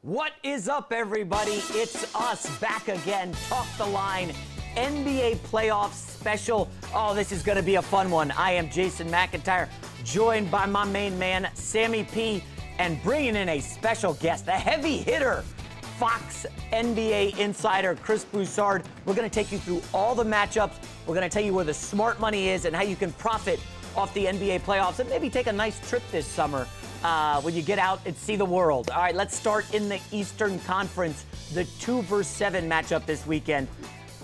What is up, everybody? It's us back again. Talk the Line NBA playoffs special. Oh, this is going to be a fun one. I am Jason McIntyre, joined by my main man, Sammy P, and bringing in a special guest, the heavy hitter, Fox NBA insider, Chris Broussard. We're going to take you through all the matchups. We're going to tell you where the smart money is and how you can profit off the NBA playoffs and maybe take a nice trip this summer when you get out and see the world. All right, let's start in the Eastern Conference, the 2-7 matchup this weekend.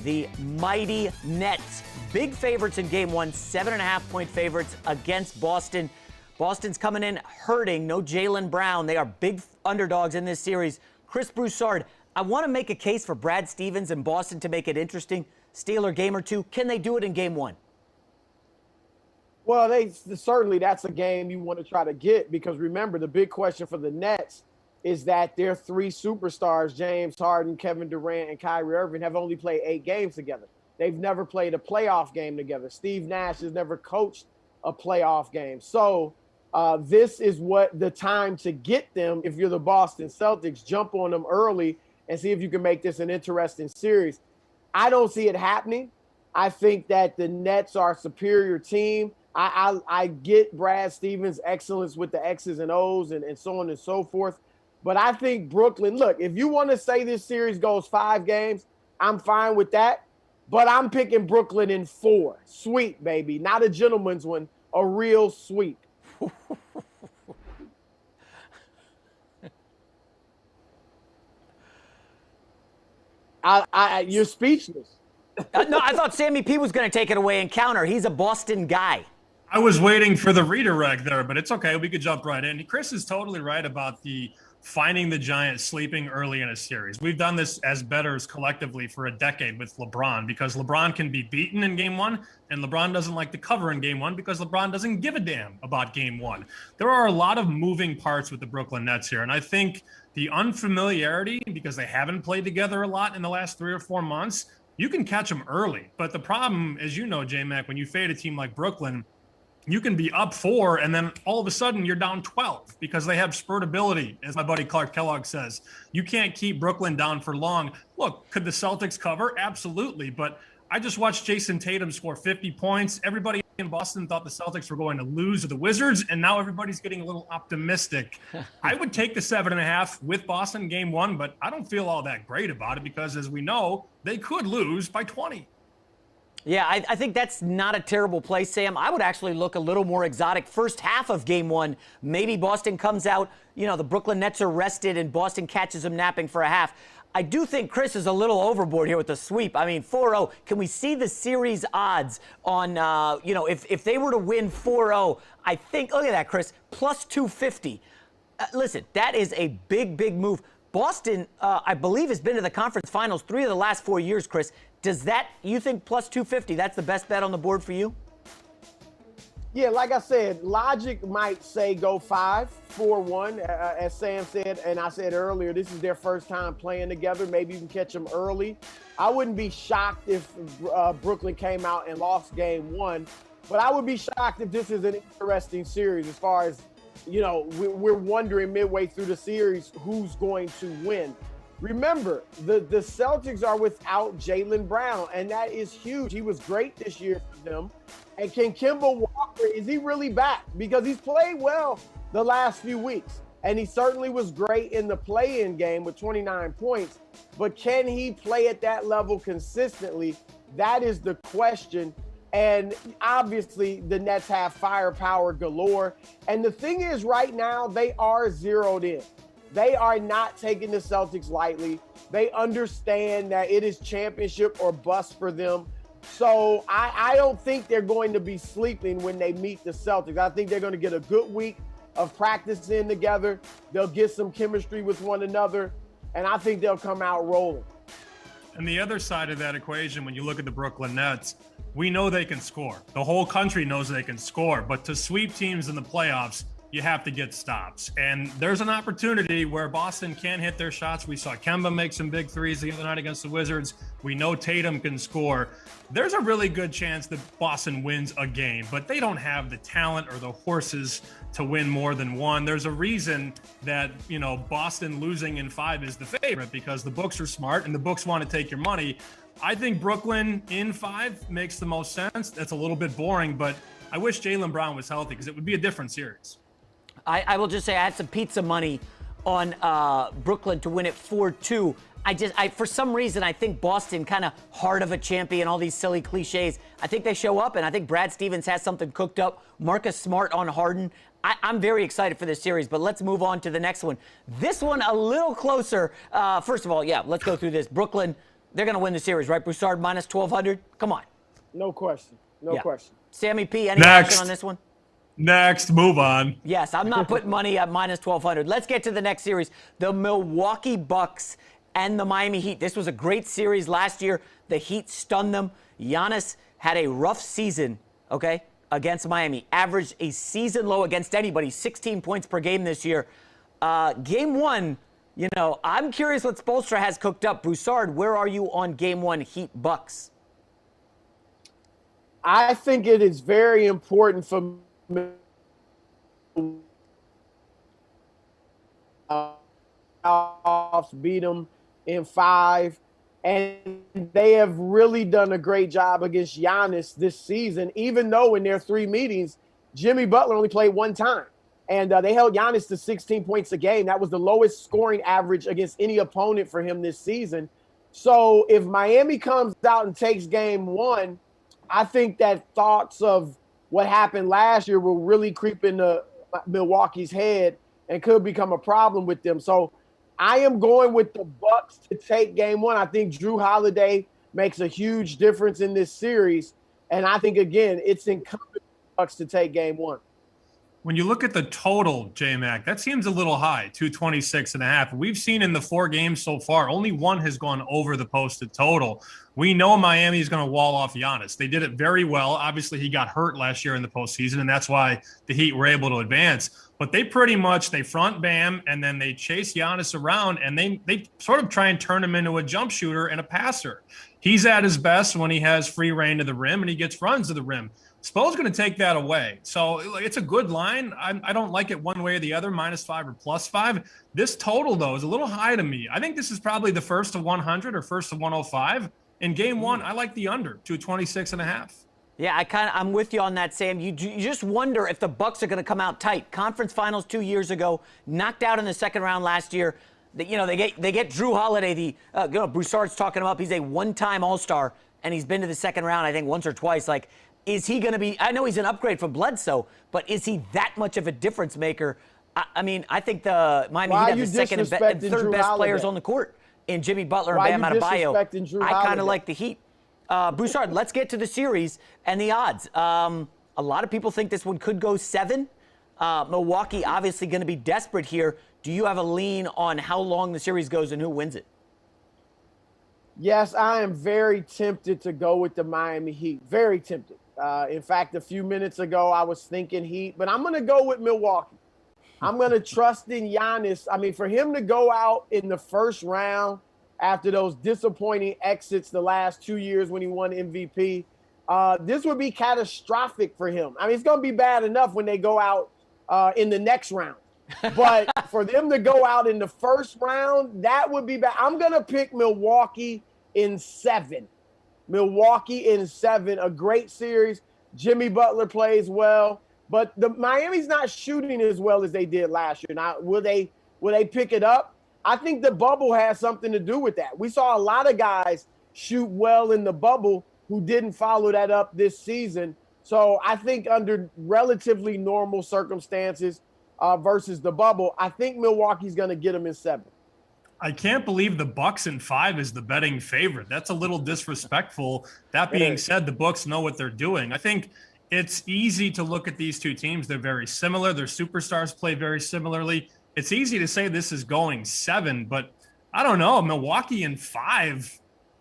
The mighty Nets, big favorites in game one, 7.5-point favorites against Boston. Boston's coming in hurting, no Jaylen Brown. They are big underdogs in this series. Chris Broussard, I want to make a case for Brad Stevens and Boston to make it interesting. Steal a game or two. Can they do it in game one? Well, certainly that's a game you want to try to get, because remember, the big question for the Nets is that their three superstars, James Harden, Kevin Durant, and Kyrie Irving, have only played 8 games together. They've never played a playoff game together. Steve Nash has never coached a playoff game. So this is what the time to get them. If you're the Boston Celtics, jump on them early and see if you can make this an interesting series. I don't see it happening. I think that the Nets are a superior team. I get Brad Stevens' excellence with the X's and O's and so on and so forth. But I think Brooklyn, look, if you want to say this series goes 5 games, I'm fine with that. But I'm picking Brooklyn in 4. Sweep, baby. Not a gentleman's one, a real sweep. You're speechless. No, I thought Sammy P was going to take it away and counter. He's a Boston guy. I was waiting for the redirect there, but it's okay. We could jump right in. Chris is totally right about the finding the Giants sleeping early in a series. We've done this as bettors collectively for a decade with LeBron, because LeBron can be beaten in game one, and LeBron doesn't like to cover in game one because LeBron doesn't give a damn about game one. There are a lot of moving parts with the Brooklyn Nets here, and I think the unfamiliarity, because they haven't played together a lot in the last 3 or 4 months, you can catch them early. But the problem, as you know, J-Mac, when you fade a team like Brooklyn, you can be up 4 and then all of a sudden you're down 12 because they have spurt ability, as my buddy Clark Kellogg says. You can't keep Brooklyn down for long. Look, could the Celtics cover? Absolutely. But I just watched Jason Tatum score 50 points. Everybody in Boston thought the Celtics were going to lose to the Wizards, and now everybody's getting a little optimistic. I would take the 7.5 with Boston game one, but I don't feel all that great about it because, as we know, they could lose by 20. Yeah, I think that's not a terrible play, Sam. I would actually look a little more exotic. First half of game one, maybe Boston comes out, the Brooklyn Nets are rested and Boston catches them napping for a half. I do think Chris is a little overboard here with the sweep. I mean, 4-0. Can we see the series odds on, if they were to win 4-0, I think, look at that, Chris, plus 250. Listen, that is a big, big move. Boston, I believe, has been to the conference finals 3 of the last 4 years, Chris. You think plus 250, that's the best bet on the board for you? Yeah, like I said, logic might say go 5-4-1, as Sam said, and I said earlier, this is their first time playing together. Maybe you can catch them early. I wouldn't be shocked if Brooklyn came out and lost game one, but I would be shocked if this is an interesting series as far as, we're wondering midway through the series who's going to win. Remember, the Celtics are without Jaylen Brown, and that is huge. He was great this year for them. And can Kemba Walker, is he really back? Because he's played well the last few weeks, and he certainly was great in the play-in game with 29 points. But can he play at that level consistently? That is the question. And obviously, the Nets have firepower galore. And the thing is, right now, they are zeroed in. They are not taking the Celtics lightly. They understand that it is championship or bust for them. So I don't think they're going to be sleeping when they meet the Celtics. I think they're going to get a good week of practicing together. They'll get some chemistry with one another, and I think they'll come out rolling. And the other side of that equation, when you look at the Brooklyn Nets, we know they can score. The whole country knows they can score. But to sweep teams in the playoffs, you have to get stops. And there's an opportunity where Boston can hit their shots. We saw Kemba make some big threes the other night against the Wizards. We know Tatum can score. There's a really good chance that Boston wins a game, but they don't have the talent or the horses to win more than one. There's a reason that, Boston losing in 5 is the favorite, because the books are smart and the books want to take your money. I think Brooklyn in 5 makes the most sense. That's a little bit boring, but I wish Jaylen Brown was healthy because it would be a different series. I will just say I had some pizza money on Brooklyn to win it 4-2. For some reason, I think Boston, kind of heart of a champion, all these silly cliches. I think they show up, and I think Brad Stevens has something cooked up. Marcus Smart on Harden. I'm very excited for this series, but let's move on to the next one. This one a little closer. First of all, let's go through this. Brooklyn, they're going to win the series, right? Broussard minus 1,200. Come on. No question. No question. Sammy P, any action on this one? Next, move on. Yes, I'm not putting money at minus 1,200. Let's get to the next series. The Milwaukee Bucks and the Miami Heat. This was a great series last year. The Heat stunned them. Giannis had a rough season, against Miami. Averaged a season low against anybody, 16 points per game this year. Game 1, I'm curious what Spoelstra has cooked up. Broussard, where are you on Game 1 Heat Bucks? I think it is very important for beat them in 5, and they have really done a great job against Giannis this season, even though in their 3 meetings, Jimmy Butler only played 1 time, and they held Giannis to 16 points a game. That was the lowest scoring average against any opponent for him this season. So if Miami comes out and takes Game 1, I think that thoughts of what happened last year will really creep into Milwaukee's head and could become a problem with them. So I am going with the Bucks to take Game 1. I think Drew Holiday makes a huge difference in this series. And I think, again, it's incumbent on the Bucks to take Game 1. When you look at the total, J-Mac, that seems a little high, 226.5. We've seen in the 4 games so far, only 1 has gone over the posted total. We know Miami is going to wall off Giannis. They did it very well. Obviously, he got hurt last year in the postseason, and that's why the Heat were able to advance. But they front Bam, and then they chase Giannis around, and they sort of try and turn him into a jump shooter and a passer. He's at his best when he has free reign to the rim, and he gets runs to the rim. Spo's going to take that away. So it's a good line. I don't like it one way or the other, -5 or +5. This total, though, is a little high to me. I think this is probably the first to 100 or first to 105. In Game 1, I like the under, 226.5. Yeah, I'm with you on that, Sam. You just wonder if the Bucks are going to come out tight. Conference Finals 2 years ago, knocked out in the second round last year. They get Drew Holiday. Broussard's talking him up. He's a 1-time All-Star, and he's been to the second round, I think, once or twice. Is he going to be – I know he's an upgrade from Bledsoe, but is he that much of a difference maker? I think the Miami Heat have the second and third best players on the court in Jimmy Butler and Bam Adebayo. I kind of like the Heat. Broussard, let's get to the series and the odds. A lot of people think this one could go 7. Milwaukee obviously going to be desperate here. Do you have a lean on how long the series goes and who wins it? Yes, I am very tempted to go with the Miami Heat. Very tempted. In fact, a few minutes ago, I was thinking Heat, but I'm going to go with Milwaukee. I'm going to trust in Giannis. I mean, for him to go out in the first round after those disappointing exits the last 2 years when he won MVP, this would be catastrophic for him. I mean, it's going to be bad enough when they go out in the next round. But for them to go out in the first round, that would be bad. I'm going to pick Milwaukee in 7. Milwaukee in 7, a great series. Jimmy Butler plays well, but the Miami's not shooting as well as they did last year. Now, will they pick it up? I think the bubble has something to do with that. We saw a lot of guys shoot well in the bubble who didn't follow that up this season. So I think under relatively normal circumstances versus the bubble, I think Milwaukee's going to get them in 7. I can't believe the Bucks in 5 is the betting favorite. That's a little disrespectful. That being said, the books know what they're doing. I think it's easy to look at these two teams. They're very similar. Their superstars play very similarly. It's easy to say this is going 7, but I don't know. Milwaukee in 5,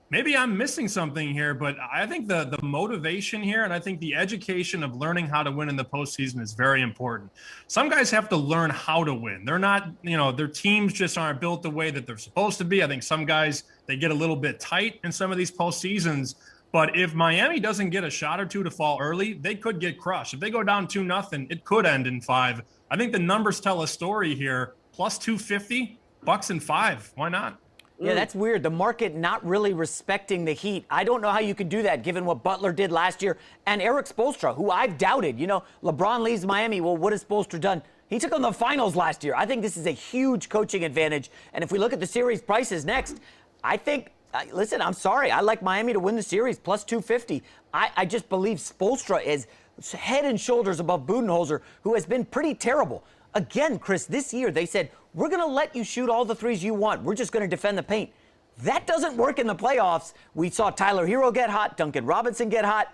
Maybe I'm missing something here, but I think the motivation here and I think the education of learning how to win in the postseason is very important. Some guys have to learn how to win. They're not, their teams just aren't built the way that they're supposed to be. I think some guys, they get a little bit tight in some of these postseasons. But if Miami doesn't get a shot or two to fall early, they could get crushed. If they go down 2-0, it could end in 5. I think the numbers tell a story here. Plus 250, Bucks in 5. Why not? Yeah, that's weird. The market not really respecting the Heat. I don't know how you could do that given what Butler did last year and Eric Spoelstra, who I've doubted. LeBron leaves Miami. Well, what has Spoelstra done? He took on the finals last year. I think this is a huge coaching advantage. And if we look at the series prices next, I think, listen, I'm sorry. I like Miami to win the series, plus 250. I just believe Spoelstra is head and shoulders above Budenholzer, who has been pretty terrible. Again, Chris, this year they said, we're going to let you shoot all the threes you want. We're just going to defend the paint. That doesn't work in the playoffs. We saw Tyler Hero get hot, Duncan Robinson get hot,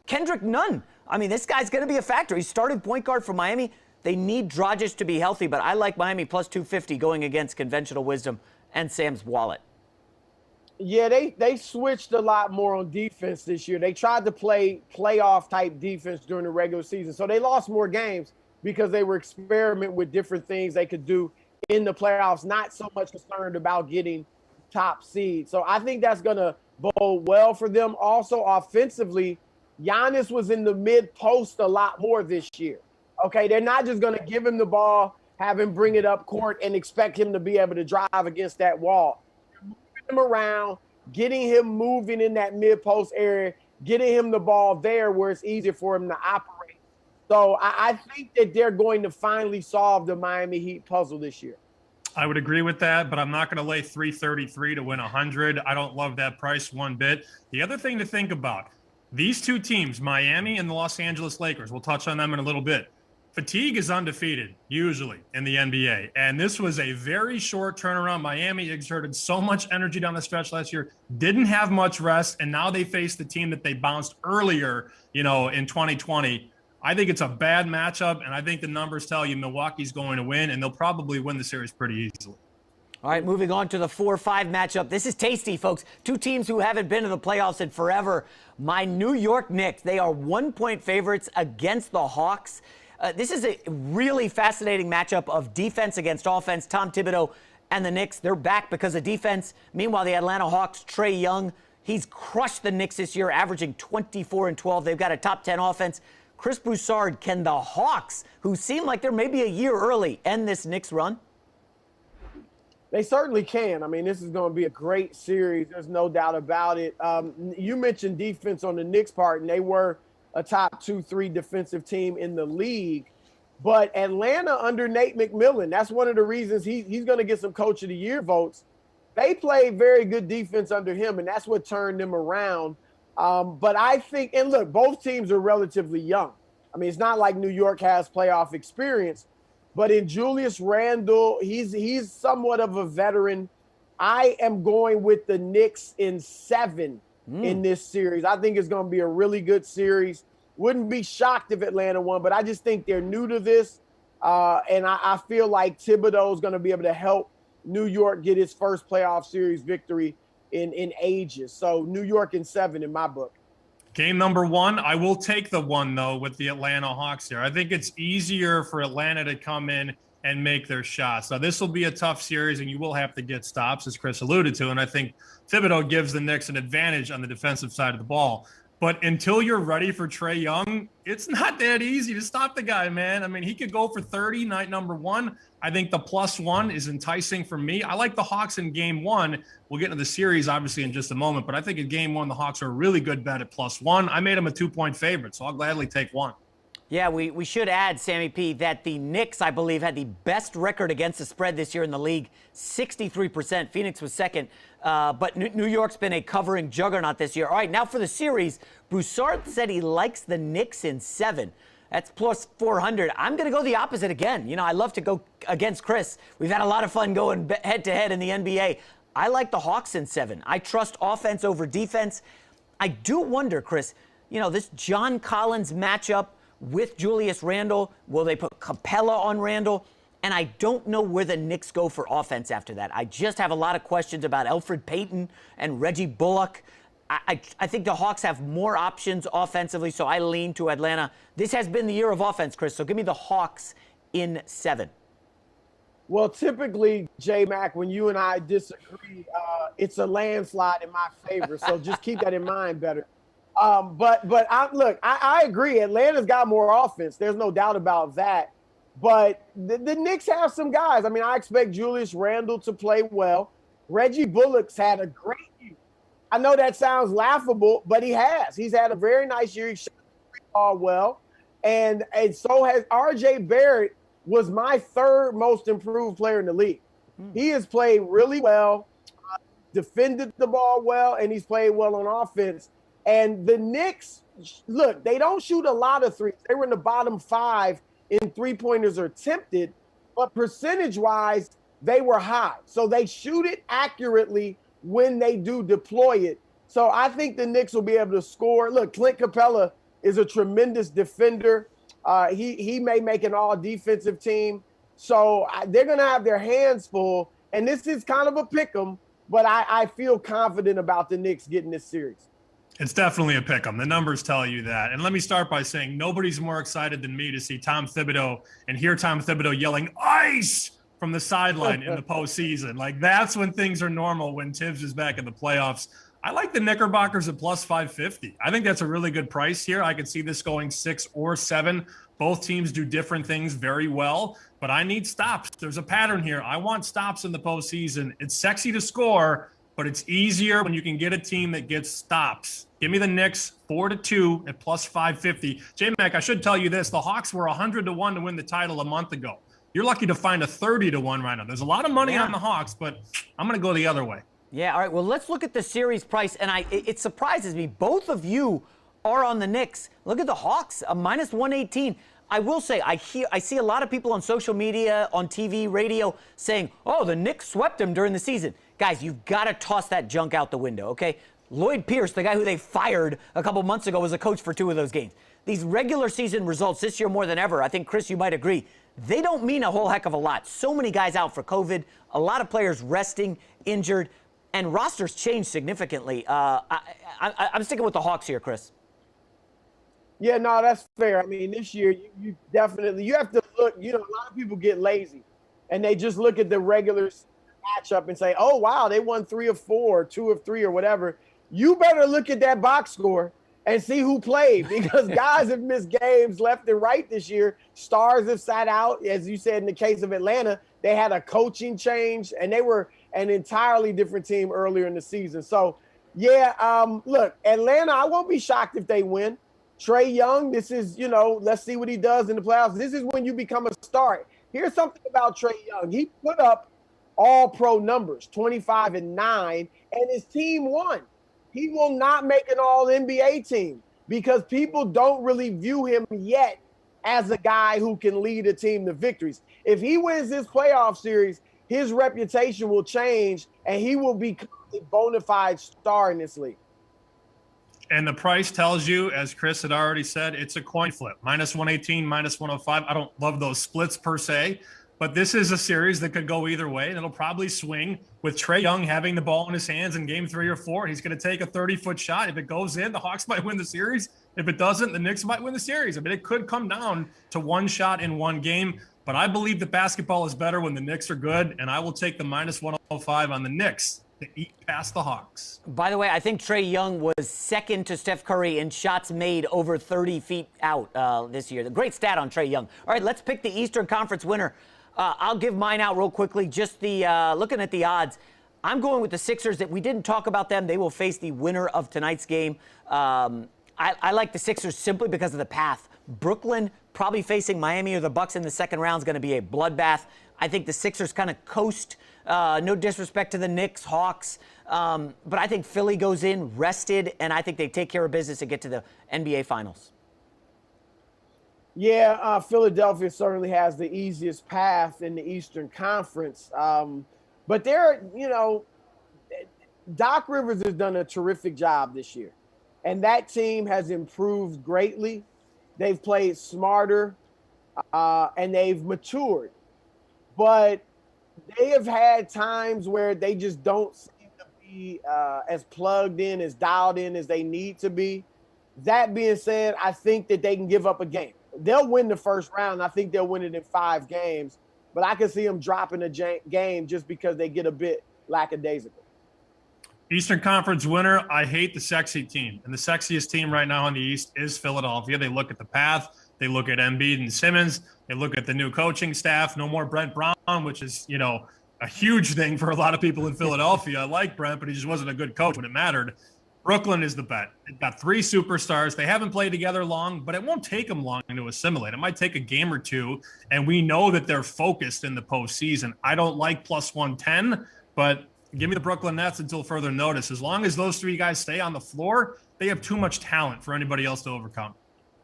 Kendrick none. I mean, this guy's going to be a factor. He started point guard for Miami. They need Dragic to be healthy, but I like Miami plus 250 going against conventional wisdom and Sam's wallet. Yeah, they switched a lot more on defense this year. They tried to play playoff-type defense during the regular season, so they lost more games because they were experimenting with different things they could do in the playoffs, not so much concerned about getting top seed. So I think that's going to bode well for them. Also, offensively, Giannis was in the mid-post a lot more this year. Okay, they're not just going to give him the ball, have him bring it up court, and expect him to be able to drive against that wall. They're moving him around, getting him moving in that mid-post area, getting him the ball there where it's easier for him to operate. So I think that they're going to finally solve the Miami Heat puzzle this year. I would agree with that, but I'm not going to lay 333 to win 100. I don't love that price one bit. The other thing to think about, these two teams, Miami and the Los Angeles Lakers, we'll touch on them in a little bit. Fatigue is undefeated, usually, in the NBA. And this was a very short turnaround. Miami exerted so much energy down the stretch last year, didn't have much rest, and now they face the team that they bounced earlier, in 2020. I think it's a bad matchup, and I think the numbers tell you Milwaukee's going to win, and they'll probably win the series pretty easily. All right, moving on to the 4-5 matchup. This is tasty, folks. Two teams who haven't been to the playoffs in forever. My New York Knicks, they are 1-point favorites against the Hawks. This is a really fascinating matchup of defense against offense. Tom Thibodeau and the Knicks, they're back because of defense. Meanwhile, the Atlanta Hawks, Trey Young, he's crushed the Knicks this year, averaging 24 and 12. They've got a top 10 offense. Chris Broussard, can the Hawks, who seem like they're maybe a year early, end this Knicks run? They certainly can. I mean, this is going to be a great series. There's no doubt about it. You mentioned defense on the Knicks part, and they were a top 2-3 defensive team in the league. But Atlanta under Nate McMillan, that's one of the reasons he's going to get some Coach of the Year votes. They played very good defense under him, and that's what turned them around. But I think, and look, both teams are relatively young. I mean, it's not like New York has playoff experience, but in Julius Randle, he's somewhat of a veteran. I am going with the Knicks in 7 in this series. I think it's going to be a really good series. Wouldn't be shocked if Atlanta won, but I just think they're new to this. And I feel like Thibodeau is going to be able to help New York get his first playoff series victory in ages. So New York in 7 in my book. Game number 1, I will take the 1, though, with the Atlanta Hawks here. I think it's easier for Atlanta to come in and make their shots. Now, this will be a tough series, and you will have to get stops, as Chris alluded to, and I think Thibodeau gives the Knicks an advantage on the defensive side of the ball. But until you're ready for Trey Young, it's not that easy to stop the guy, man. I mean, he could go for 30 night number 1. I think the +1 is enticing for me. I like the Hawks in game 1. We'll get into the series, obviously, in just a moment. But I think in game 1, the Hawks are a really good bet at +1. I made them a 2-point favorite, so I'll gladly take 1. Yeah, we should add, Sammy P., that the Knicks, I believe, had the best record against the spread this year in the league, 63%. Phoenix was second. But New York's been a covering juggernaut this year. All right, now for the series, Broussard said he likes the Knicks in 7. That's plus 400. I'm going to go the opposite again. I love to go against Chris. We've had a lot of fun going head-to-head in the NBA. I like the Hawks in 7. I trust offense over defense. I do wonder, Chris, this John Collins matchup with Julius Randle, will they put Capella on Randle? and I don't know where the Knicks go for offense after that. I just have a lot of questions about Elfrid Payton and Reggie Bullock. I think the Hawks have more options offensively, so I lean to Atlanta. This has been the year of offense, Chris, so give me the Hawks in 7. Well, typically, J-Mac, when you and I disagree, it's a landslide in my favor. So just keep that in mind better. But I agree. Atlanta's got more offense. There's no doubt about that. But the Knicks have some guys. I mean, I expect Julius Randle to play well. Reggie Bullock's had a great year. I know that sounds laughable, but he has. He's had a very nice year. He shot the ball well. And so has R.J. Barrett. Was my third most improved player in the league. He has played really well, defended the ball well, and he's played well on offense. And the Knicks, look, they don't shoot a lot of threes. They were in the bottom 5 in three-pointers attempted, but percentage-wise, they were high. So they shoot it accurately when they do deploy it. So I think the Knicks will be able to score. Look, Clint Capella is a tremendous defender. He may make an all-defensive team. So they're going to have their hands full. And this is kind of a pick 'em, but I feel confident about the Knicks getting this series. It's definitely a pick 'em. The numbers tell you that. And let me start by saying nobody's more excited than me to see Tom Thibodeau and hear Tom Thibodeau yelling "ice" from the sideline in the postseason. Like, that's when things are normal, when Tibbs is back in the playoffs. I like the Knickerbockers at plus 550. I think that's a really good price here. I could see this going 6 or 7. Both teams do different things very well, but I need stops. There's a pattern here. I want stops in the postseason. It's sexy to score, but it's easier when you can get a team that gets stops. Give me the Knicks 4-2 at plus 550. J-Mac, I should tell you this. The Hawks were 100-1 to win the title a month ago. You're lucky to find a 30-1 right now. There's a lot of money on the Hawks, but I'm going to go the other way. Yeah, all right. Well, let's look at the series price, and it surprises me. Both of you are on the Knicks. Look at the Hawks, a minus 118. I will say, I see a lot of people on social media, on TV, radio, saying, oh, the Knicks swept them during the season. Guys, you've got to toss that junk out the window, okay? Lloyd Pierce, the guy who they fired a couple months ago, was a coach for 2 of those games. These regular season results this year more than ever, I think, Chris, you might agree, they don't mean a whole heck of a lot. So many guys out for COVID, a lot of players resting, injured, and rosters changed significantly. I'm sticking with the Hawks here, Chris. Yeah, no, that's fair. I mean, this year, you definitely, you have to look, a lot of people get lazy and they just look at the regular matchup and say, oh, wow, they won 3 of 4, 2 of 3 or whatever. You better look at that box score and see who played, because guys have missed games left and right this year. Stars have sat out. As you said, in the case of Atlanta, they had a coaching change and they were an entirely different team earlier in the season. So, look, Atlanta, I won't be shocked if they win. Trey Young, this is, let's see what he does in the playoffs. This is when you become a star. Here's something about Trey Young. He put up all-pro numbers, 25-9, and his team won. He will not make an all-NBA team because people don't really view him yet as a guy who can lead a team to victories. If he wins this playoff series, his reputation will change, and he will become a bona fide star in this league. And the price tells you, as Chris had already said, it's a coin flip. Minus 118, minus 105. I don't love those splits per se, but this is a series that could go either way, and it'll probably swing with Trey Young having the ball in his hands in game 3 or 4. He's going to take a 30-foot shot. If it goes in, the Hawks might win the series. If it doesn't, the Knicks might win the series. I mean, it could come down to one shot in one game, but I believe that basketball is better when the Knicks are good, and I will take the minus 105 on the Knicks to eat past the Hawks. By the way, I think Trey Young was second to Steph Curry in shots made over 30 feet out this year. The great stat on Trey Young. All right, let's pick the Eastern Conference winner. I'll give mine out real quickly. Just looking at the odds, I'm going with the Sixers. That we didn't talk about them. They will face the winner of tonight's game. I like the Sixers simply because of the path. Brooklyn probably facing Miami or the Bucks in the second round is going to be a bloodbath. I think the Sixers kind of coast. No disrespect to the Knicks, Hawks, but I think Philly goes in rested, and I think they take care of business and get to the NBA Finals. Yeah, Philadelphia certainly has the easiest path in the Eastern Conference. But Doc Rivers has done a terrific job this year, and that team has improved greatly. They've played smarter, and they've matured. but they have had times where they just don't seem to be as plugged in, as dialed in as they need to be. That being said, I think that they can give up a game. They'll win the first round. I think they'll win it in 5 games, but I can see them dropping a game just because they get a bit lackadaisical. Eastern Conference winner, I hate the sexy team. And the sexiest team right now in the East is Philadelphia. They look at the path. They look at Embiid and Simmons. They look at the new coaching staff. No more Brent Brown, which is, a huge thing for a lot of people in Philadelphia. I like Brent, but he just wasn't a good coach when it mattered. Brooklyn is the bet. They've got 3 superstars. They haven't played together long, but it won't take them long to assimilate. It might take a game or 2, and we know that they're focused in the postseason. I don't like plus 110, but give me the Brooklyn Nets until further notice. As long as those 3 guys stay on the floor, they have too much talent for anybody else to overcome.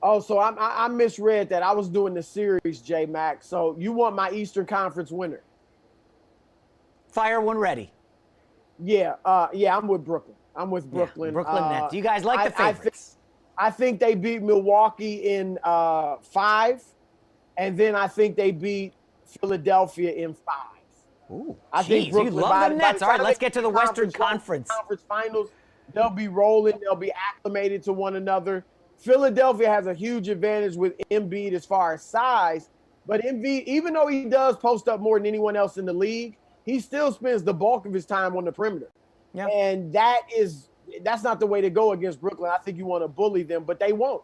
Oh, so I misread that. I was doing the series, J-Mac. So you want my Eastern Conference winner? Fire one ready. Yeah, I'm with Brooklyn. I'm with Brooklyn. Yeah, Brooklyn Nets. You guys like the favorites? I think they beat Milwaukee in 5, and then I think they beat Philadelphia in 5. Ooh, I think Brooklyn, you love the Nets. All right, let's get to the Western Conference Finals. They'll be rolling. They'll be acclimated to one another. Philadelphia has a huge advantage with Embiid as far as size, but Embiid, even though he does post up more than anyone else in the league, he still spends the bulk of his time on the perimeter. Yeah. And that's not the way to go against Brooklyn. I think you want to bully them, but they won't.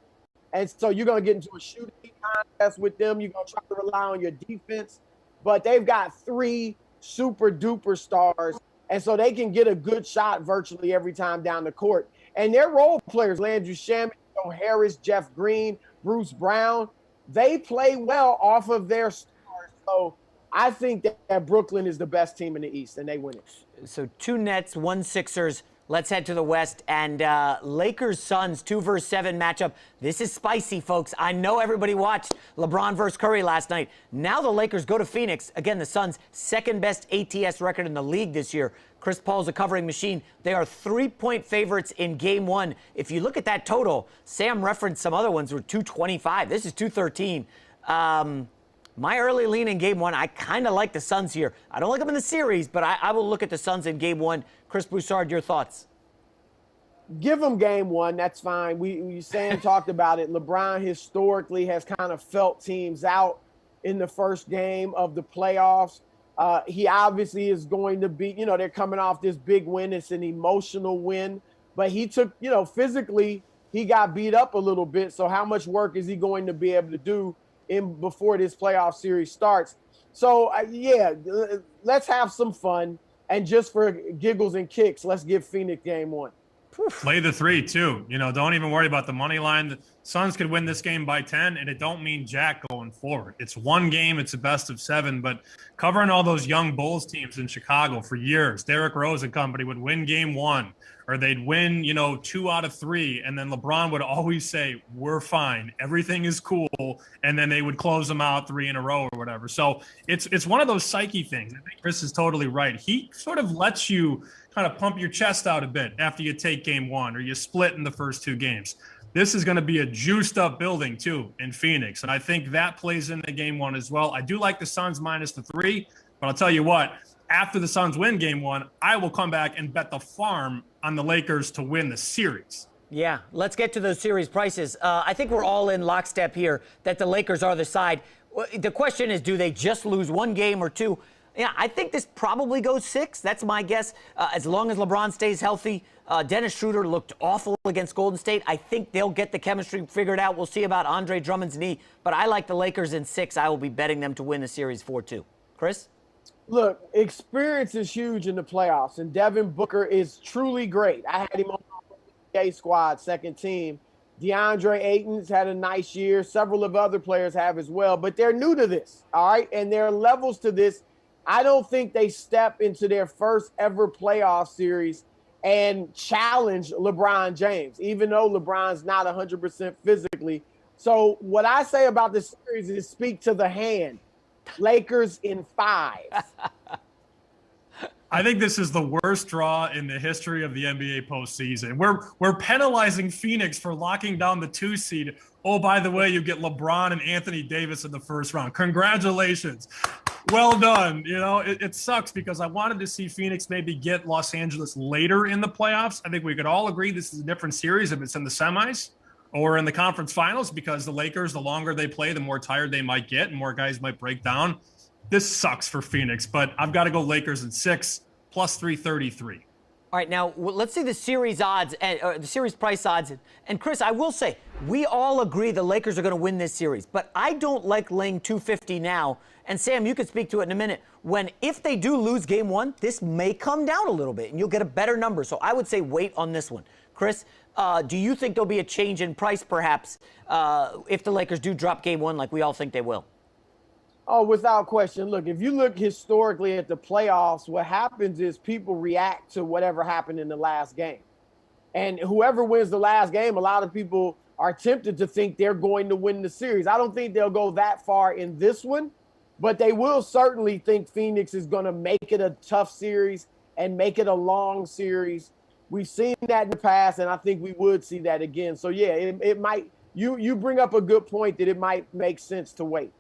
And so you're going to get into a shooting contest with them. You're going to try to rely on your defense, but they've got 3 super duper stars. And so they can get a good shot virtually every time down the court. And their role players, Landry Shamet, Harris, Jeff Green, Bruce Brown, they play well off of their stars. So I think that Brooklyn is the best team in the East, and they win it. So 2 Nets, 1 Sixers. Let's head to the West. And Lakers-Suns, 2 versus 7 matchup. This is spicy, folks. I know everybody watched LeBron versus Curry last night. Now the Lakers go to Phoenix. Again, the Suns' second-best ATS record in the league this year. Chris Paul's a covering machine. They are 3-point favorites in Game 1. If you look at that total, Sam referenced some other ones were 225. This is 213. My early lean in Game 1, I kind of like the Suns here. I don't like them in the series, but I will look at the Suns in Game 1. Chris Broussard, your thoughts? Give them Game 1. That's fine. Sam talked about it. LeBron historically has kind of felt teams out in the first game of the playoffs. He obviously is going to be, they're coming off this big win. It's an emotional win. But he took, physically, he got beat up a little bit. So how much work is he going to be able to do before this playoff series starts? So, let's have some fun. And just for giggles and kicks, let's give Phoenix Game 1. Play the 3, too. Don't even worry about the money line. The Suns could win this game by 10, and it don't mean jack going forward. It's one game. It's a best of 7. But covering all those young Bulls teams in Chicago for years, Derrick Rose and company would win Game 1, or they'd win, 2 out of 3, and then LeBron would always say, we're fine. Everything is cool. And then they would close them out 3 in a row or whatever. So it's one of those psyche things. I think Chris is totally right. He sort of lets you kind of pump your chest out a bit after you take Game 1 or you split in the first 2 games. This is going to be a juiced up building too in Phoenix. And I think that plays into Game 1 as well. I do like the Suns minus the 3, but I'll tell you what, after the Suns win Game 1, I will come back and bet the farm on the Lakers to win the series. Yeah, let's get to those series prices. I think we're all in lockstep here that the Lakers are the side. The question is, do they just lose 1 game or 2? Yeah, I think this probably goes 6. That's my guess. As long as LeBron stays healthy. Dennis Schroeder looked awful against Golden State. I think they'll get the chemistry figured out. We'll see about Andre Drummond's knee. But I like the Lakers in 6. I will be betting them to win the series 4-2. Chris? Look, experience is huge in the playoffs, and Devin Booker is truly great. I had him on my NBA squad, second team. DeAndre Ayton's had a nice year. Several of other players have as well, but they're new to this, all right? And there are levels to this. I don't think they step into their first ever playoff series and challenge LeBron James, even though LeBron's not 100% physically. So what I say about this series is speak to the hand. Lakers in 5. I think this is the worst draw in the history of the NBA postseason. We're penalizing Phoenix for locking down the 2 seed. Oh, by the way, you get LeBron and Anthony Davis in the first round. Congratulations. Well done. You know, it sucks because I wanted to see Phoenix maybe get Los Angeles later in the playoffs. I think we could all agree this is a different series if it's in the semis or in the conference finals, because the Lakers, the longer they play, the more tired they might get and more guys might break down. This sucks for Phoenix, but I've got to go Lakers in 6 plus 333. All right, now let's see the series odds, the series price odds. And Chris, I will say, we all agree the Lakers are going to win this series, but I don't like laying 250 now. And Sam, you can speak to it in a minute. If they do lose game one, this may come down a little bit, and you'll get a better number. So I would say wait on this one. Chris, do you think there'll be a change in price, perhaps, if the Lakers do drop game one like we all think they will? Oh, without question. Look, if you look historically at the playoffs, what happens is people react to whatever happened in the last game. And whoever wins the last game, a lot of people are tempted to think they're going to win the series. I don't think they'll go that far in this one, but they will certainly think Phoenix is going to make it a tough series and make it a long series. We've seen that in the past, and I think we would see that again. So, yeah, it might – you bring up a good point that it might make sense to wait.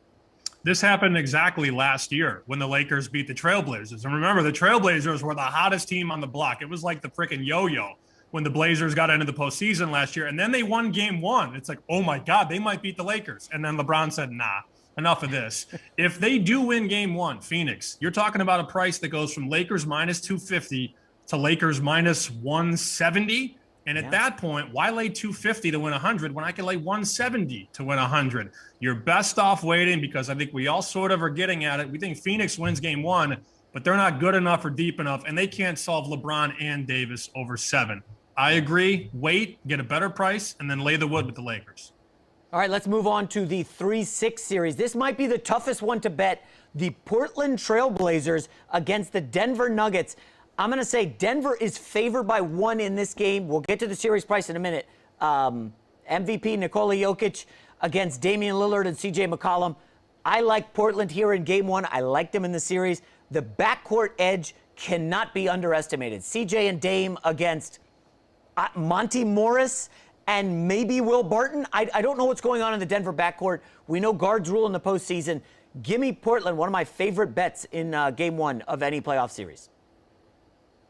This happened exactly last year when the Lakers beat the Trailblazers. And remember, the Trailblazers were the hottest team on the block. It was like the freaking yo-yo when the Blazers got into the postseason last year. And then they won game one. It's like, oh, my God, they might beat the Lakers. And then LeBron said, nah, enough of this. If they do win game one, Phoenix, you're talking about a price that goes from Lakers minus 250 to Lakers minus 170. And at that point, why lay 250 to win 100 when I can lay 170 to win 100? You're best off waiting, because I think we all sort of are getting at it. We think Phoenix wins game one, but they're not good enough or deep enough, and they can't solve LeBron and Davis over 7. I agree. Wait, get a better price, and then lay the wood with the Lakers. All right, let's move on to the 3-6 series. This might be the toughest one to bet. The Portland Trailblazers against the Denver Nuggets. I'm going to say Denver is favored by 1 in this game. We'll get to the series price in a minute. MVP Nikola Jokic against Damian Lillard and CJ McCollum. I like Portland here in game one. I like them in the series. The backcourt edge cannot be underestimated. CJ and Dame against Monty Morris and maybe Will Barton. I don't know what's going on in the Denver backcourt. We know guards rule in the postseason. Give me Portland, one of my favorite bets in game one of any playoff series.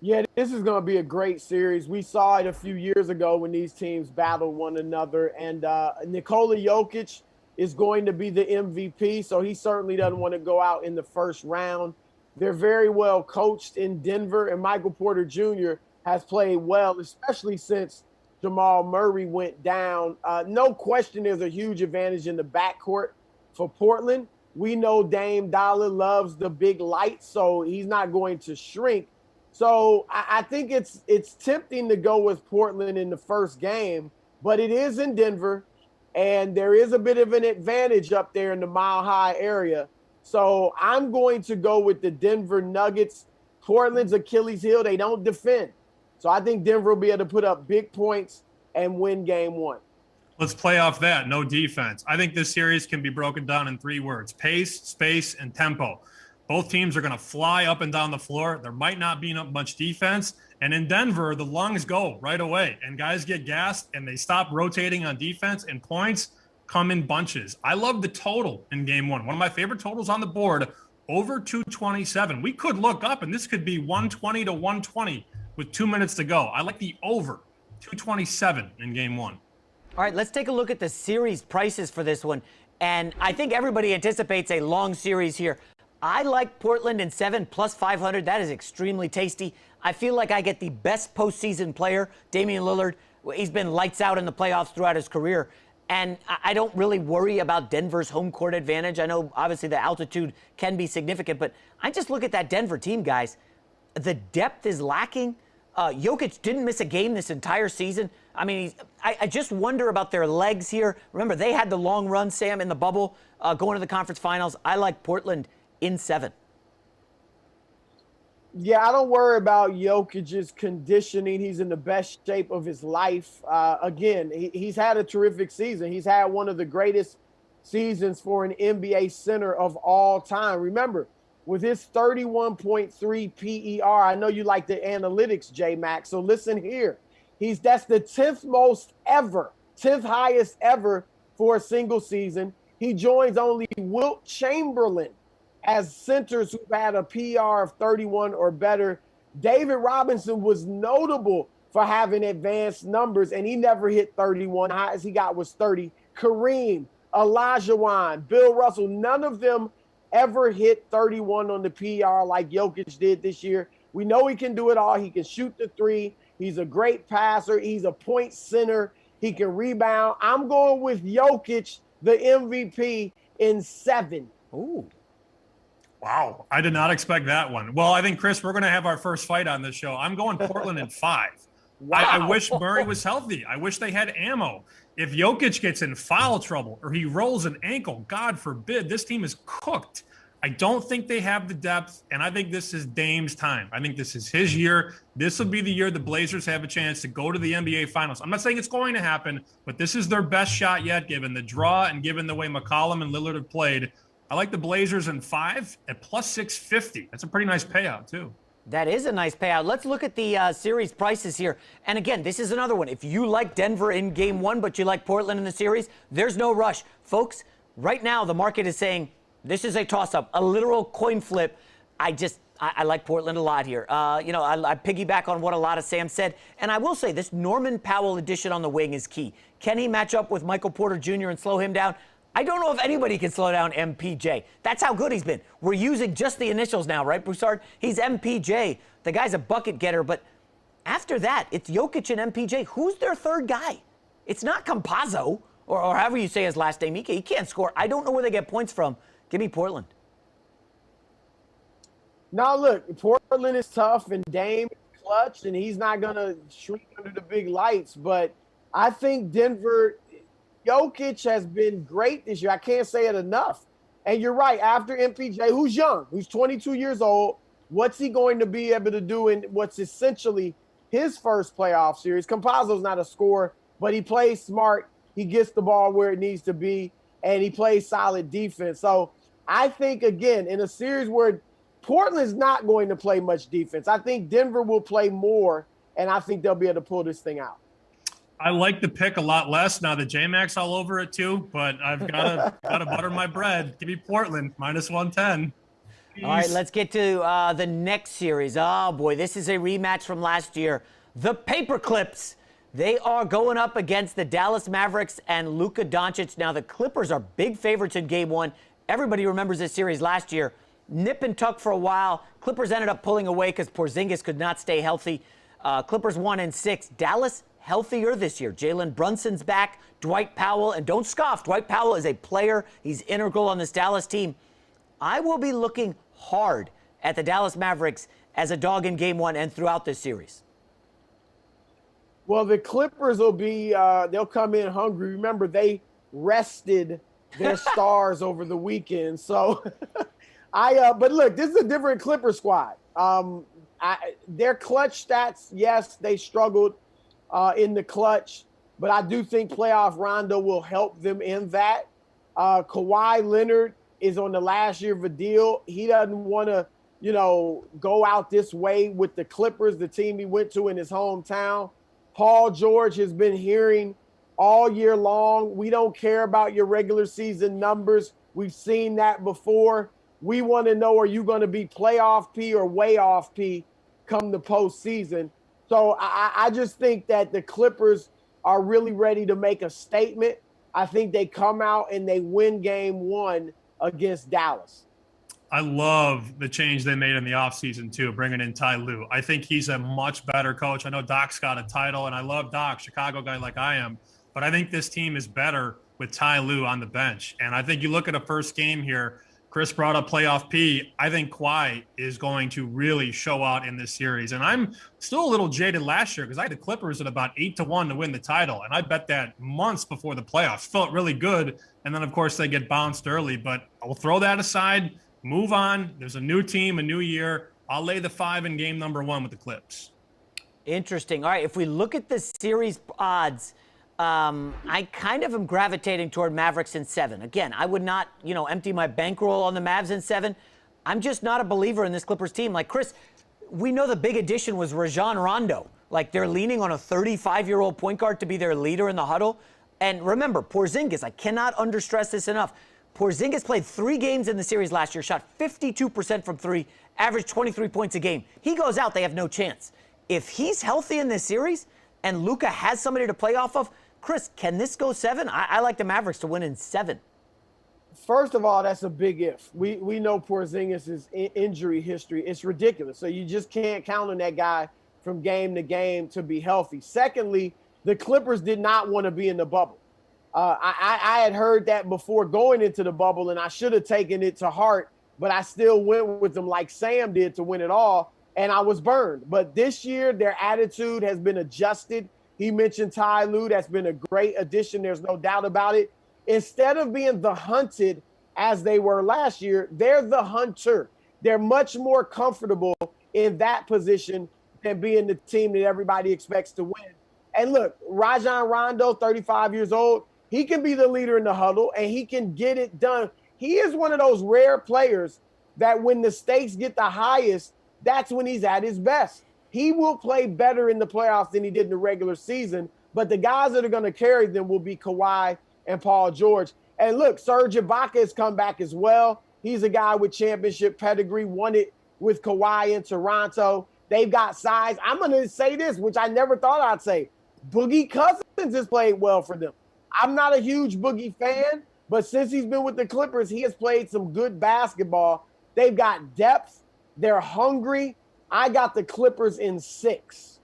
Yeah, this is going to be a great series. We saw it a few years ago when these teams battled one another. And Nikola Jokic is going to be the MVP, so he certainly doesn't want to go out in the first round. They're very well coached in Denver, and Michael Porter Jr. has played well, especially since Jamal Murray went down. No question there's a huge advantage in the backcourt for Portland. We know Dame Dollar loves the big light, so he's not going to shrink. So I think it's tempting to go with Portland in the first game, but it is in Denver, and there is a bit of an advantage up there in the Mile High area. So I'm going to go with the Denver Nuggets. Portland's Achilles heel, they don't defend. So I think Denver will be able to put up big points and win game one. Let's play off that. No defense. I think this series can be broken down in 3 words: pace, space, and tempo. Both teams are going to fly up and down the floor. There might not be much defense. And in Denver, the lungs go right away. And guys get gassed, and they stop rotating on defense, and points come in bunches. I love the total in game one. One of my favorite totals on the board, over 227. We could look up, and this could be 120 to 120 with 2 minutes to go. I like the over 227 in game one. All right, let's take a look at the series prices for this one. And I think everybody anticipates a long series here. I like Portland in 7 plus 500. That is extremely tasty. I feel like I get the best postseason player, Damian Lillard. He's been lights out in the playoffs throughout his career. And I don't really worry about Denver's home court advantage. I know, obviously, the altitude can be significant, but I just look at that Denver team, guys. The depth is lacking. Jokic didn't miss a game this entire season. I mean, I just wonder about their legs here. Remember, they had the long run, Sam, in the bubble going to the conference finals. I like Portland in 7. Yeah, I don't worry about Jokic's conditioning. He's in the best shape of his life. Again, he's had a terrific season. He's had one of the greatest seasons for an NBA center of all time. Remember, with his 31.3 PER, I know you like the analytics, J-Mac, so listen here. That's the 10th most ever, 10th highest ever for a single season. He joins only Wilt Chamberlain as centers who've had a PR of 31 or better. David Robinson was notable for having advanced numbers, and he never hit 31. The highest he got was 30. Kareem, Olajuwon, Bill Russell, none of them ever hit 31 on the PR like Jokic did this year. We know he can do it all. He can shoot the three. He's a great passer. He's a point center. He can rebound. I'm going with Jokic, the MVP, in 7. Ooh. Wow. I did not expect that one. Well, I think, Chris, we're going to have our first fight on this show. I'm going Portland in 5. Wow. I wish Murray was healthy. I wish they had ammo. If Jokic gets in foul trouble or he rolls an ankle, God forbid, this team is cooked. I don't think they have the depth, and I think this is Dame's time. I think this is his year. This will be the year the Blazers have a chance to go to the NBA Finals. I'm not saying it's going to happen, but this is their best shot yet, given the draw and given the way McCollum and Lillard have played. I like the Blazers in 5 at plus 650. That's a pretty nice payout, too. That is a nice payout. Let's look at the series prices here. And again, this is another one. If you like Denver in game 1, but you like Portland in the series, there's no rush. Folks, right now the market is saying this is a toss-up, a literal coin flip. I like Portland a lot here. I piggyback on what a lot of Sam said. And I will say this Norman Powell addition on the wing is key. Can he match up with Michael Porter Jr. and slow him down? I don't know if anybody can slow down MPJ. That's how good he's been. We're using just the initials now, right, Broussard? He's MPJ. The guy's a bucket getter, but after that, it's Jokic and MPJ. Who's their third guy? It's not Campazzo, or however you say his last name. He can't score. I don't know where they get points from. Give me Portland. Now, look, Portland is tough, and Dame is clutch, and he's not going to shrink under the big lights, but I think Denver – Jokic has been great this year. I can't say it enough. And you're right. After MPJ, who's young, who's 22 years old, what's he going to be able to do in what's essentially his first playoff series? Campazzo's not a scorer, but he plays smart. He gets the ball where it needs to be, and he plays solid defense. So I think, again, in a series where Portland's not going to play much defense, I think Denver will play more, and I think they'll be able to pull this thing out. I like the pick a lot less now that J-Mac's all over it too, but I've got to butter my bread. Give me Portland, minus 110. Peace. All right, let's get to the next series. Oh, boy, this is a rematch from last year. The Paperclips. They are going up against the Dallas Mavericks and Luka Doncic. Now, the Clippers are big favorites in Game 1. Everybody remembers this series last year. Nip and tuck for a while. Clippers ended up pulling away because Porzingis could not stay healthy. Clippers won in 6. Dallas healthier this year. Jalen Brunson's back, Dwight Powell, and don't scoff, Dwight Powell is a player. He's integral on this Dallas team. I will be looking hard at the Dallas Mavericks as a dog in Game 1 and throughout this series. Well, the Clippers will be, they'll come in hungry. Remember, they rested their stars over the weekend. So, but look, this is a different Clipper squad. Their clutch stats, yes, they struggled in the clutch, but I do think playoff Rondo will help them in that. Kawhi Leonard is on the last year of a deal. He doesn't want to, go out this way with the Clippers, the team he went to in his hometown. Paul George has been hearing all year long, we don't care about your regular season numbers. We've seen that before. We want to know, are you going to be playoff P or way off P come the postseason? So I just think that the Clippers are really ready to make a statement. I think they come out and they win Game 1 against Dallas. I love the change they made in the offseason, too, bringing in Ty Lue. I think he's a much better coach. I know Doc's got a title, and I love Doc, Chicago guy like I am. But I think this team is better with Ty Lue on the bench. And I think you look at a first game here, Chris brought up playoff P. I think Kawhi is going to really show out in this series. And I'm still a little jaded last year because I had the Clippers at about 8-1 to win the title. And I bet that months before the playoffs. Felt really good. And then, of course, they get bounced early. But I'll throw that aside, move on. There's a new team, a new year. I'll lay the 5 in game number 1 with the Clips. Interesting. All right, if we look at the series odds, I kind of am gravitating toward Mavericks in 7. Again, I would not, empty my bankroll on the Mavs in 7. I'm just not a believer in this Clippers team. Like, Chris, we know the big addition was Rajon Rondo. Like, they're leaning on a 35-year-old point guard to be their leader in the huddle. And remember, Porzingis, I cannot understress this enough. Porzingis played 3 games in the series last year, shot 52% from 3, averaged 23 points a game. He goes out, they have no chance. If he's healthy in this series and Luka has somebody to play off of, Chris, can this go 7? I like the Mavericks to win in 7. First of all, that's a big if. We know Porzingis' injury history. It's ridiculous. So you just can't count on that guy from game to game to be healthy. Secondly, the Clippers did not want to be in the bubble. I had heard that before going into the bubble, and I should have taken it to heart, but I still went with them like Sam did to win it all, and I was burned. But this year, their attitude has been adjusted. He mentioned Ty Lue. That's been a great addition. There's no doubt about it. Instead of being the hunted as they were last year, they're the hunter. They're much more comfortable in that position than being the team that everybody expects to win. And look, Rajon Rondo, 35 years old, he can be the leader in the huddle, and he can get it done. He is one of those rare players that when the stakes get the highest, that's when he's at his best. He will play better in the playoffs than he did in the regular season, but the guys that are going to carry them will be Kawhi and Paul George. And look, Serge Ibaka has come back as well. He's a guy with championship pedigree, won it with Kawhi in Toronto. They've got size. I'm going to say this, which I never thought I'd say. Boogie Cousins has played well for them. I'm not a huge Boogie fan, but since he's been with the Clippers, he has played some good basketball. They've got depth. They're hungry. I got the Clippers in 6.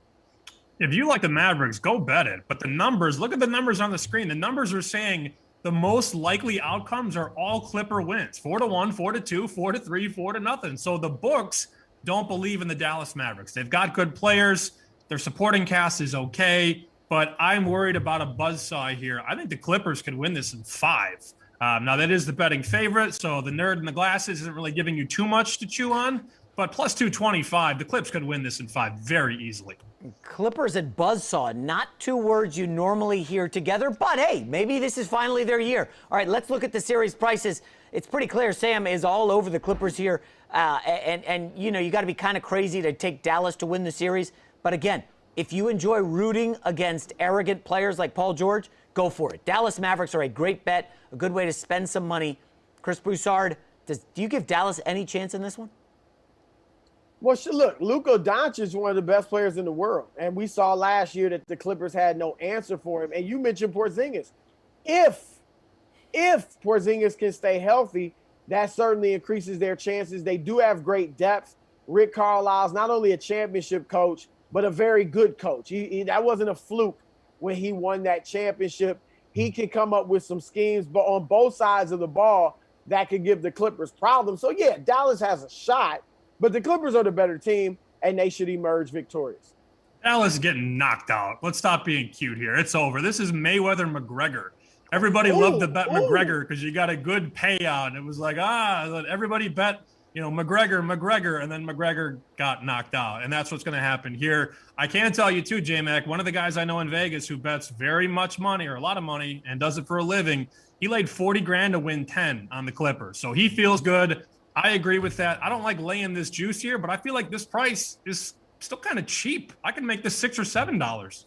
If you like the Mavericks, go bet it. But the numbers, look at the numbers on the screen. The numbers are saying the most likely outcomes are all Clipper wins. 4-1, 4-2, 4-3, 4-0. So the books don't believe in the Dallas Mavericks. They've got good players. Their supporting cast is okay. But I'm worried about a buzzsaw here. I think the Clippers could win this in 5. Now, that is the betting favorite, so the nerd in the glasses isn't really giving you too much to chew on. But plus 225, the Clips could win this in 5 very easily. Clippers and buzzsaw, not 2 words you normally hear together, but hey, maybe this is finally their year. All right, let's look at the series prices. It's pretty clear Sam is all over the Clippers here. And you know, you got to be kind of crazy to take Dallas to win the series. But again, if you enjoy rooting against arrogant players like Paul George, go for it. Dallas Mavericks are a great bet, a good way to spend some money. Chris Broussard, do you give Dallas any chance in this one? Well, look, Luka Doncic is one of the best players in the world. And we saw last year that the Clippers had no answer for him. And you mentioned Porzingis. If Porzingis can stay healthy, that certainly increases their chances. They do have great depth. Rick Carlisle's not only a championship coach, but a very good coach. That wasn't a fluke when he won that championship. He can come up with some schemes, but on both sides of the ball, that could give the Clippers problems. So, yeah, Dallas has a shot, but the Clippers are the better team, and they should emerge victorious. Dallas is getting knocked out. Let's stop being cute here. It's over. This is Mayweather-McGregor. Everybody loved to bet McGregor because you got a good payout. It was like, everybody bet, McGregor, and then McGregor got knocked out. And that's what's going to happen here. I can tell you too, J-Mac, one of the guys I know in Vegas who bets very much money or a lot of money and does it for a living, he laid $40,000 to win 10 on the Clippers. So he feels good. I agree with that. I don't like laying this juice here, but I feel like this price is still kind of cheap. I can make this $6 or $7.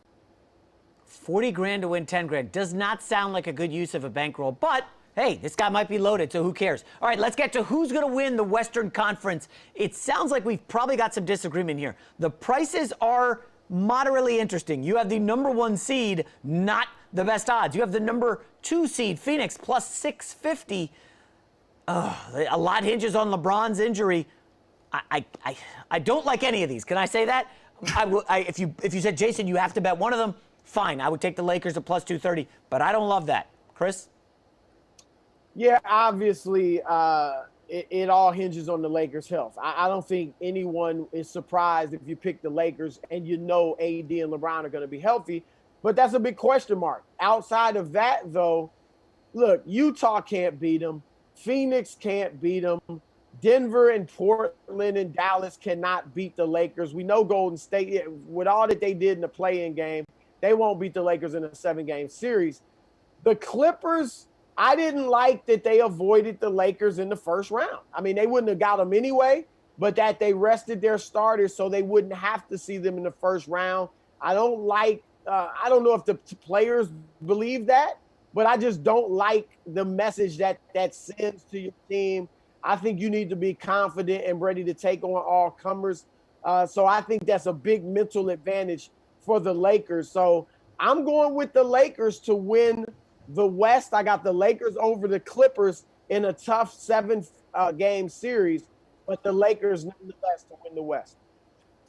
$40,000 to win 10 grand does not sound like a good use of a bankroll, but hey, this guy might be loaded, so who cares? All right, let's get to who's going to win the Western Conference. It sounds like we've probably got some disagreement here. The prices are moderately interesting. You have the number 1 seed, not the best odds. You have the number 2 seed, Phoenix, plus 650. A lot hinges on LeBron's injury. I don't like any of these. Can I say that? If you said, Jason, you have to bet one of them, fine. I would take the Lakers at plus 230, but I don't love that. Chris? Yeah, obviously, it all hinges on the Lakers' health. I don't think anyone is surprised if you pick the Lakers and you know AD and LeBron are going to be healthy, but that's a big question mark. Outside of that, though, look, Utah can't beat them. Phoenix can't beat them. Denver and Portland and Dallas cannot beat the Lakers. We know Golden State, with all that they did in the play-in game, they won't beat the Lakers in a 7-game series. The Clippers, I didn't like that they avoided the Lakers in the first round. I mean, they wouldn't have got them anyway, but that they rested their starters so they wouldn't have to see them in the first round. I don't know if the players believe that. but I just don't like the message that sends to your team. I think you need to be confident and ready to take on all comers. So I think that's a big mental advantage for the Lakers. So I'm going with the Lakers to win the West. I got the Lakers over the Clippers in a tough 7-game series, but the Lakers nonetheless to win the West.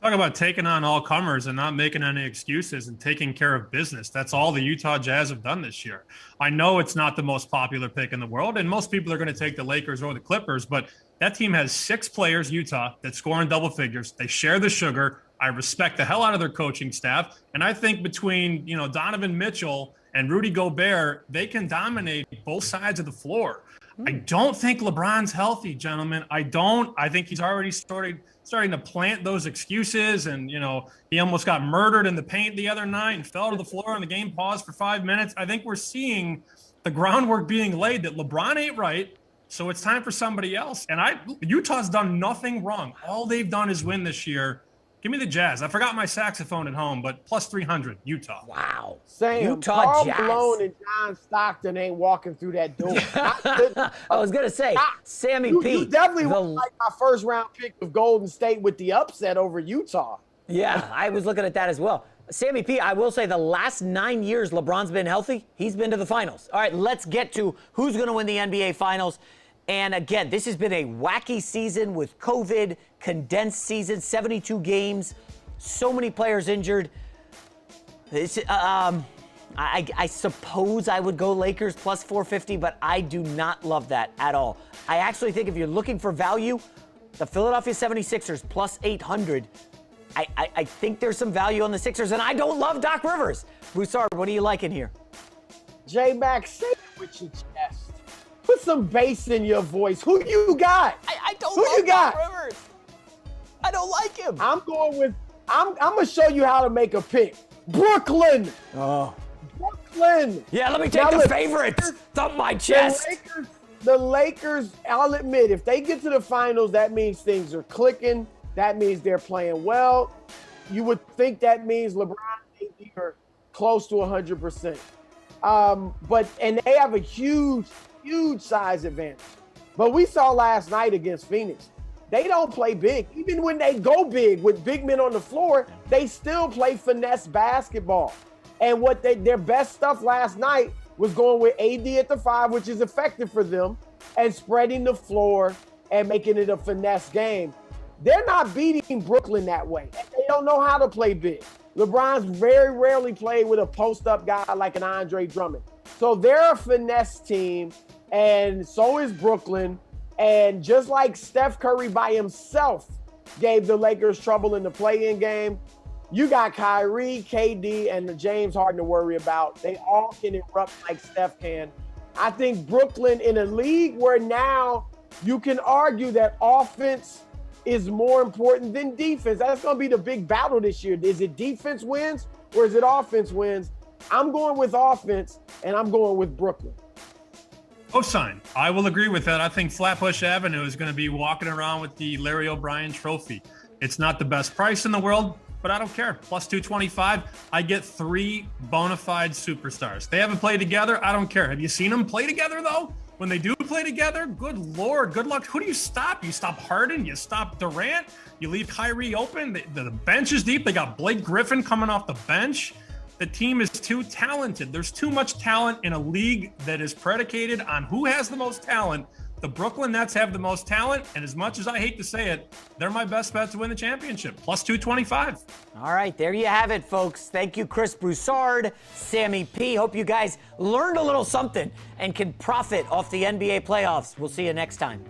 Talk about taking on all comers and not making any excuses and taking care of business. That's all the Utah Jazz have done this year. I know it's not the most popular pick in the world, and most people are going to take the Lakers or the Clippers, but that team has 6 players, Utah, that score in double figures. They share the sugar. I respect the hell out of their coaching staff. And I think between, Donovan Mitchell and Rudy Gobert, they can dominate both sides of the floor. I don't think LeBron's healthy, gentlemen. I don't. I think he's already starting to plant those excuses. And, he almost got murdered in the paint the other night and fell to the floor and the game paused for 5 minutes. I think we're seeing the groundwork being laid that LeBron ain't right. So it's time for somebody else. And Utah's done nothing wrong. All they've done is win this year. Give me the Jazz. I forgot my saxophone at home, but plus 300, Utah. Wow. Sam, Utah Karl Jazz. Malone and John Stockton ain't walking through that door. I was going to say, Sammy P. You definitely was like my first round pick of Golden State with the upset over Utah. Yeah, I was looking at that as well. Sammy P., I will say the last 9 years LeBron's been healthy, he's been to the finals. All right, let's get to who's going to win the NBA Finals. And again, this has been a wacky season with COVID, condensed season, 72 games, so many players injured. I suppose I would go Lakers plus 450, but I do not love that at all. I actually think if you're looking for value, the Philadelphia 76ers plus 800, I think there's some value on the Sixers, and I don't love Doc Rivers. Broussard, what are you liking here? J-Mac, say it with your chest. Put some bass in your voice. Who you got? I don't Who love you got? Doc Rivers. I don't like him. I'm going to show you how to make a pick. Brooklyn. Oh. Brooklyn. Yeah, let me take the favorites. Thump my chest. The Lakers, I'll admit, if they get to the finals, that means things are clicking. That means they're playing well. You would think that means LeBron and AD are close to 100%. And they have a huge size advantage. But we saw last night against Phoenix, they don't play big. Even when they go big with big men on the floor, they still play finesse basketball. And their best stuff last night was going with AD at the 5, which is effective for them, and spreading the floor and making it a finesse game. They're not beating Brooklyn that way. They don't know how to play big. LeBron's very rarely played with a post-up guy like an Andre Drummond. So they're a finesse team, and so is Brooklyn. And just like Steph Curry by himself gave the Lakers trouble in the play-in game, you got Kyrie, KD, and James Harden to worry about. They all can erupt like Steph can. I think Brooklyn, in a league where now you can argue that offense is more important than defense. That's going to be the big battle this year. Is it defense wins or is it offense wins? I'm going with offense, and I'm going with Brooklyn. Cosign. I will agree with that. I think Flatbush Avenue is going to be walking around with the Larry O'Brien trophy. It's not the best price in the world, but I don't care. Plus 225, I get 3 bona fide superstars. They haven't played together. I don't care. Have you seen them play together, though? When they do play together, good Lord, good luck. Who do you stop? You stop Harden, you stop Durant, you leave Kyrie open. The bench is deep. They got Blake Griffin coming off the bench. The team is too talented. There's too much talent in a league that is predicated on who has the most talent. The Brooklyn Nets have the most talent, and as much as I hate to say it, they're my best bet to win the championship. Plus 225. All right, there you have it, folks. Thank you, Chris Broussard, Sammy P. Hope you guys learned a little something and can profit off the NBA playoffs. We'll see you next time.